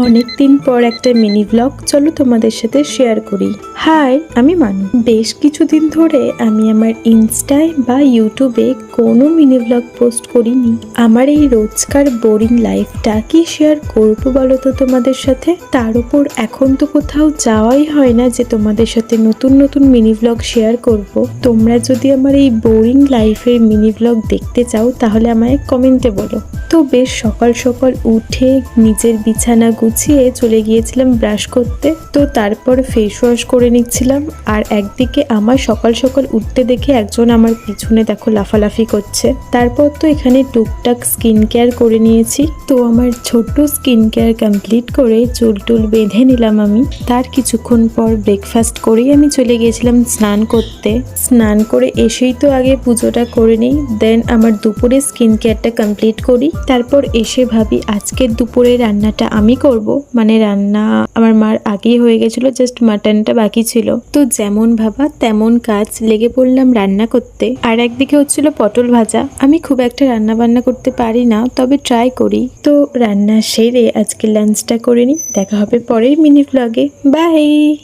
অনেক দিন পর একটা মিনি ব্লগ চলো তোমাদের সাথে শেয়ার করি। হাই, আমি মানু। বেশ কিছুদিন ধরে আমি আমার ইনস্টায় বা ইউটিউবে কোনো মিনি ব্লগ পোস্ট করিনি। আমার এই রোজকার বোরিং লাইফটা কি শেয়ার করবো বলো তো তোমাদের সাথে? তার উপর এখন তো কোথাও যাওয়াই হয় না যে তোমাদের সাথে নতুন নতুন মিনি ব্লগ শেয়ার করব। তোমরা যদি আমার এই বোরিং লাইফের মিনি ব্লগ দেখতে চাও তাহলে আমায় কমেন্টে বলো। তো বেশ সকাল সকাল উঠে নিজের বিছানা গুছিয়ে চলে গিয়েছিলাম ব্রাশ করতে। তো তারপর ফেস ওয়াশ করে নিচ্ছিলাম। আর একদিকে আমার সকাল সকাল উঠতে দেখে একজন আমার পিছনে দেখো লাফালাফি করছে। তারপর তো এখানে টুকটাক স্কিন কেয়ার করে নিয়েছি। তো আমার ছোট্ট স্কিন কেয়ার কমপ্লিট করে চুল টুল বেঁধে নিলাম আমি। তার কিছুক্ষণ পর ব্রেকফাস্ট করেই আমি চলে গিয়েছিলাম স্নান করতে। স্নান করে এসেই তো আগে পুজোটা করে নিই, দেন আমার দুপুরে স্কিন কেয়ারটা কমপ্লিট করি। তারপর এসে ভাবি আজকের দুপুরে রান্নাটা আমি করব। মানে রান্না আমার মার আগেই হয়ে গেছিল, জাস্ট মাটনটা বাকি ছিল। তো যেমন ভাবা তেমন কাজ, লেগে পড়লাম রান্না করতে। আর একদিকে হচ্ছিল পটল ভাজা। আমি খুব একটা রান্না বান্না করতে পারি না, তবে ট্রাই করি। তো রান্না সেরে আজকে লাঞ্চটা করে নিই। দেখা হবে পরের মিনি ব্লগে। বাই।